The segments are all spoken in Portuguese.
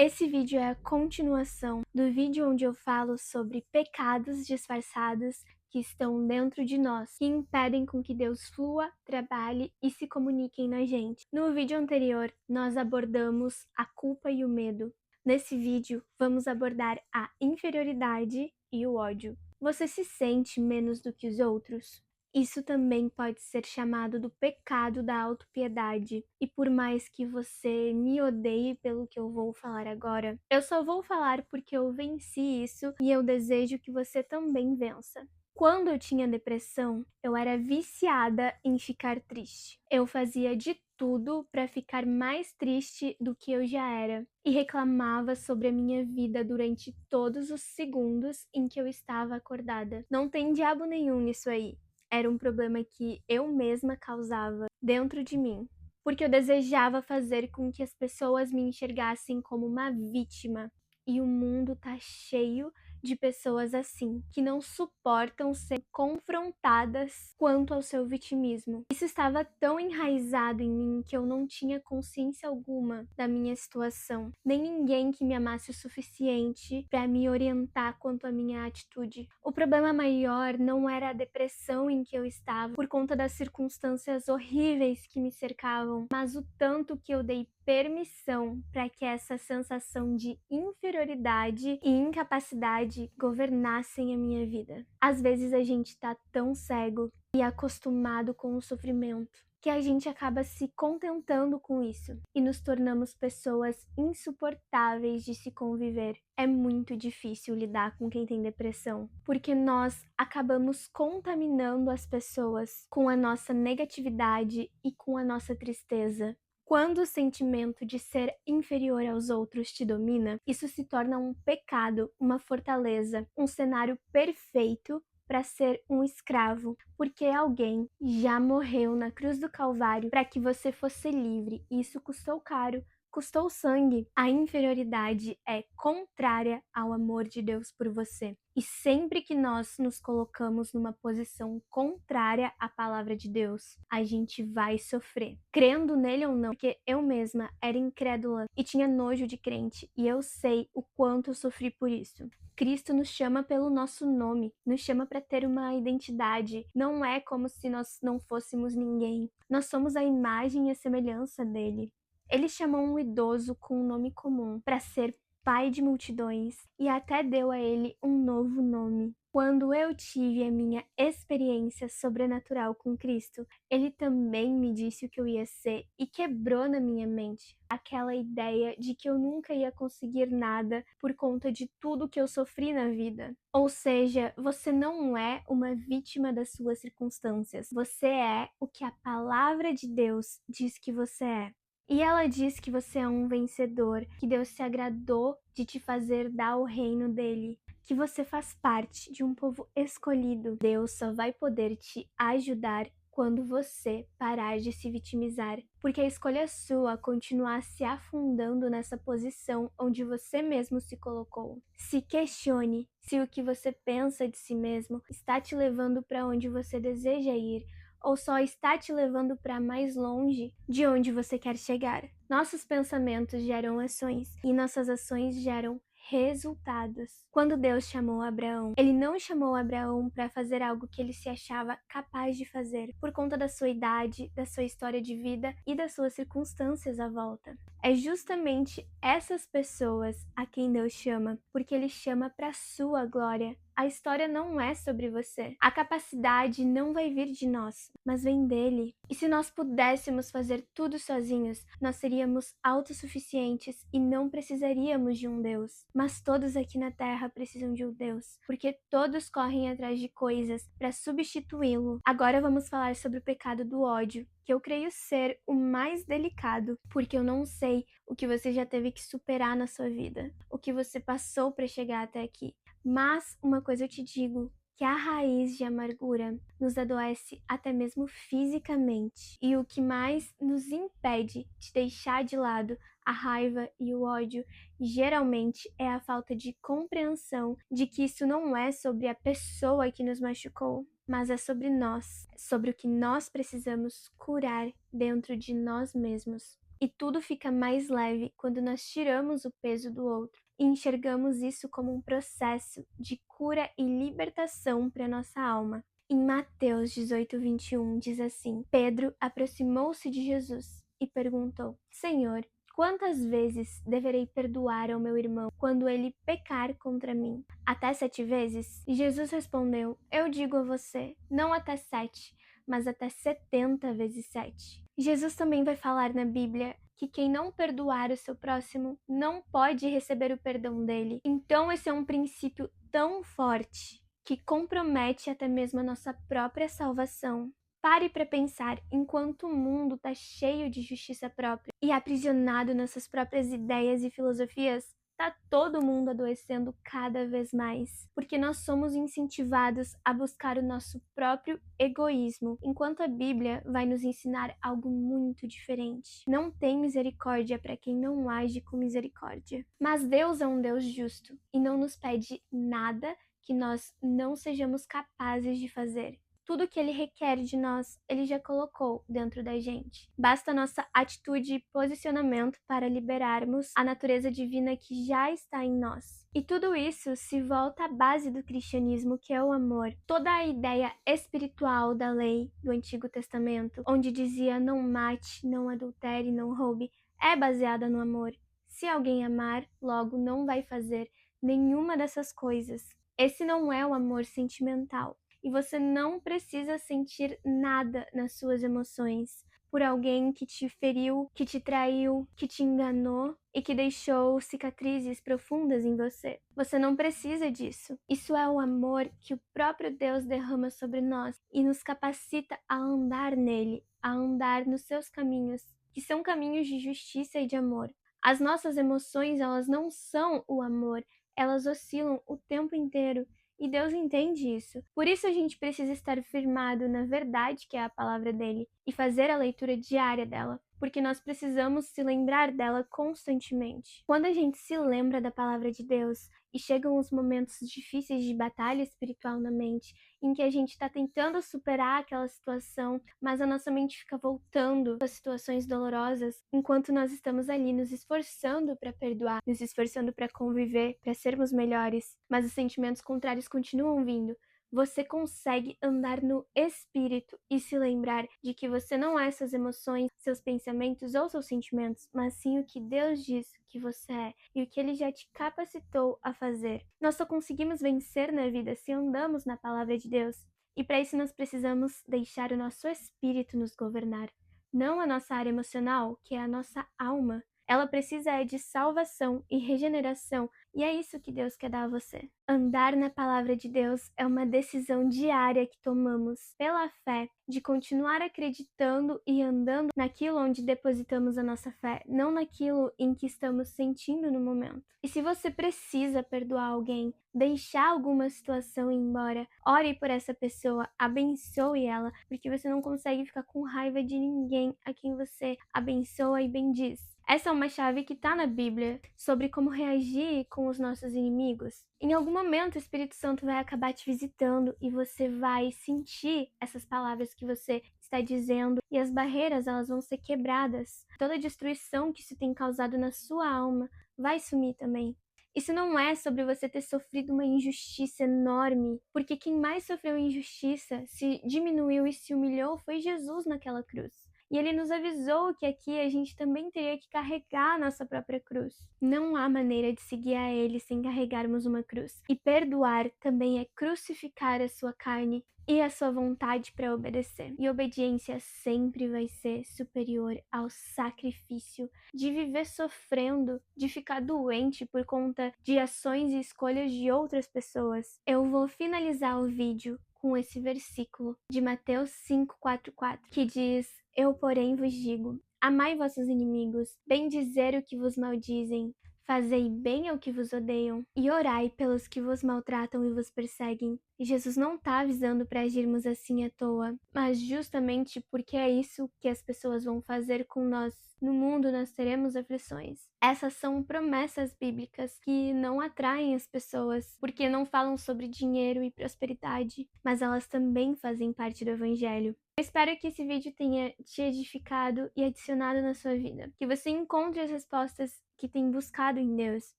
Esse vídeo é a continuação do vídeo onde eu falo sobre pecados disfarçados que estão dentro de nós, que impedem com que Deus flua, trabalhe e se comuniquem na gente. No vídeo anterior, nós abordamos a culpa e o medo. Nesse vídeo, vamos abordar a inferioridade e o ódio. Você se sente menos do que os outros? Isso também pode ser chamado do pecado da autopiedade. E por mais que você me odeie pelo que eu vou falar agora, eu só vou falar porque eu venci isso e eu desejo que você também vença. Quando eu tinha depressão, eu era viciada em ficar triste. Eu fazia de tudo para ficar mais triste do que eu já era e reclamava sobre a minha vida durante todos os segundos em que eu estava acordada. Não tem diabo nenhum nisso aí. Era um problema que eu mesma causava dentro de mim, porque eu desejava fazer com que as pessoas me enxergassem como uma vítima. E o mundo tá cheio de pessoas assim, que não suportam ser confrontadas quanto ao seu vitimismo. Isso estava tão enraizado em mim que eu não tinha consciência alguma da minha situação, nem ninguém que me amasse o suficiente para me orientar quanto à minha atitude. O problema maior não era a depressão em que eu estava por conta das circunstâncias horríveis que me cercavam, mas o tanto que eu dei permissão para que essa sensação de inferioridade e incapacidade governassem a minha vida. Às vezes a gente tá tão cego e acostumado com o sofrimento que a gente acaba se contentando com isso e nos tornamos pessoas insuportáveis de se conviver. É muito difícil lidar com quem tem depressão, porque nós acabamos contaminando as pessoas com a nossa negatividade e com a nossa tristeza. Quando o sentimento de ser inferior aos outros te domina, isso se torna um pecado, uma fortaleza, um cenário perfeito para ser um escravo, porque alguém já morreu na cruz do Calvário para que você fosse livre. E isso custou caro, custou sangue. A inferioridade é contrária ao amor de Deus por você. E sempre que nós nos colocamos numa posição contrária à palavra de Deus, a gente vai sofrer. Crendo nele ou não, porque eu mesma era incrédula e tinha nojo de crente, e eu sei o quanto eu sofri por isso. Cristo nos chama pelo nosso nome, nos chama para ter uma identidade. Não é como se nós não fôssemos ninguém. Nós somos a imagem e a semelhança dele. Ele chamou um idoso com um nome comum para ser pai de multidões e até deu a ele um novo nome. Quando eu tive a minha experiência sobrenatural com Cristo, ele também me disse o que eu ia ser e quebrou na minha mente aquela ideia de que eu nunca ia conseguir nada por conta de tudo que eu sofri na vida. Ou seja, você não é uma vítima das suas circunstâncias, você é o que a palavra de Deus diz que você é. E ela diz que você é um vencedor, que Deus se agradou de te fazer dar o reino dele, que você faz parte de um povo escolhido. Deus só vai poder te ajudar quando você parar de se vitimizar, porque a escolha é sua continuar se afundando nessa posição onde você mesmo se colocou. Se questione se o que você pensa de si mesmo está te levando para onde você deseja ir, ou só está te levando para mais longe de onde você quer chegar. Nossos pensamentos geram ações e nossas ações geram resultados. Quando Deus chamou Abraão, ele não chamou Abraão para fazer algo que ele se achava capaz de fazer, por conta da sua idade, da sua história de vida e das suas circunstâncias à volta. É justamente essas pessoas a quem Deus chama, porque ele chama para sua glória. A história não é sobre você. A capacidade não vai vir de nós, mas vem dele. E se nós pudéssemos fazer tudo sozinhos, nós seríamos autossuficientes e não precisaríamos de um Deus. Mas todos aqui na Terra precisam de um Deus, porque todos correm atrás de coisas para substituí-lo. Agora vamos falar sobre o pecado do ódio, que eu creio ser o mais delicado, porque eu não sei o que você já teve que superar na sua vida, o que você passou para chegar até aqui. Mas uma coisa eu te digo, que a raiz de amargura nos adoece até mesmo fisicamente. E o que mais nos impede de deixar de lado a raiva e o ódio, geralmente é a falta de compreensão de que isso não é sobre a pessoa que nos machucou, mas é sobre nós, sobre o que nós precisamos curar dentro de nós mesmos. E tudo fica mais leve quando nós tiramos o peso do outro e enxergamos isso como um processo de cura e libertação para nossa alma. Em Mateus 18:21 diz assim: Pedro aproximou-se de Jesus e perguntou: Senhor, quantas vezes deverei perdoar ao meu irmão quando ele pecar contra mim? Até 7 vezes? E Jesus respondeu: Eu digo a você, não até 7, mas até 70 vezes 7. Jesus também vai falar na Bíblia que quem não perdoar o seu próximo não pode receber o perdão dele. Então esse é um princípio tão forte que compromete até mesmo a nossa própria salvação. Pare para pensar, enquanto o mundo está cheio de justiça própria e aprisionado nessas próprias ideias e filosofias, tá todo mundo adoecendo cada vez mais, porque nós somos incentivados a buscar o nosso próprio egoísmo, enquanto a Bíblia vai nos ensinar algo muito diferente. Não tem misericórdia para quem não age com misericórdia. Mas Deus é um Deus justo e não nos pede nada que nós não sejamos capazes de fazer. Tudo que ele requer de nós, ele já colocou dentro da gente. Basta nossa atitude e posicionamento para liberarmos a natureza divina que já está em nós. E tudo isso se volta à base do cristianismo, que é o amor. Toda a ideia espiritual da lei do Antigo Testamento, onde dizia não mate, não adultere, não roube, é baseada no amor. Se alguém amar, logo não vai fazer nenhuma dessas coisas. Esse não é o amor sentimental. E você não precisa sentir nada nas suas emoções por alguém que te feriu, que te traiu, que te enganou e que deixou cicatrizes profundas em você. Você não precisa disso. Isso é o amor que o próprio Deus derrama sobre nós e nos capacita a andar nele, a andar nos seus caminhos, que são caminhos de justiça e de amor. As nossas emoções, elas não são o amor, elas oscilam o tempo inteiro. E Deus entende isso. Por isso a gente precisa estar firmado na verdade que é a palavra dele e fazer a leitura diária dela, porque nós precisamos se lembrar dela constantemente. Quando a gente se lembra da palavra de Deus e chegam os momentos difíceis de batalha espiritual na mente, em que a gente está tentando superar aquela situação, mas a nossa mente fica voltando às situações dolorosas, enquanto nós estamos ali nos esforçando para perdoar, nos esforçando para conviver, para sermos melhores, mas os sentimentos contrários continuam vindo. Você consegue andar no espírito e se lembrar de que você não é suas emoções, seus pensamentos ou seus sentimentos, mas sim o que Deus diz que você é e o que Ele já te capacitou a fazer. Nós só conseguimos vencer na vida se andamos na palavra de Deus. E para isso nós precisamos deixar o nosso espírito nos governar, não a nossa área emocional, que é a nossa alma. Ela precisa de salvação e regeneração, e é isso que Deus quer dar a você. Andar na palavra de Deus é uma decisão diária que tomamos pela fé, de continuar acreditando e andando naquilo onde depositamos a nossa fé, não naquilo em que estamos sentindo no momento. E se você precisa perdoar alguém, deixar alguma situação ir embora, ore por essa pessoa, abençoe ela, porque você não consegue ficar com raiva de ninguém a quem você abençoa e bendiz. Essa é uma chave que está na Bíblia sobre como reagir com os nossos inimigos. Em algum momento o Espírito Santo vai acabar te visitando e você vai sentir essas palavras que você está dizendo e as barreiras elas vão ser quebradas. Toda a destruição que isso tem causado na sua alma vai sumir também. Isso não é sobre você ter sofrido uma injustiça enorme, porque quem mais sofreu injustiça, se diminuiu e se humilhou foi Jesus naquela cruz. E ele nos avisou que aqui a gente também teria que carregar a nossa própria cruz. Não há maneira de seguir a ele sem carregarmos uma cruz. E perdoar também é crucificar a sua carne e a sua vontade para obedecer. E obediência sempre vai ser superior ao sacrifício de viver sofrendo, de ficar doente por conta de ações e escolhas de outras pessoas. Eu vou finalizar o vídeo com esse versículo de Mateus 5:4, que diz: Eu, porém, vos digo, amai vossos inimigos, bendizer o que vos maldizem, fazei bem ao que vos odeiam, e orai pelos que vos maltratam e vos perseguem, E Jesus não está avisando para agirmos assim à toa, mas justamente porque é isso que as pessoas vão fazer com nós. No mundo nós teremos aflições. Essas são promessas bíblicas que não atraem as pessoas, porque não falam sobre dinheiro e prosperidade, mas elas também fazem parte do evangelho. Eu espero que esse vídeo tenha te edificado e adicionado na sua vida, que você encontre as respostas que tem buscado em Deus.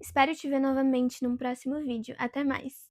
Espero te ver novamente num próximo vídeo. Até mais!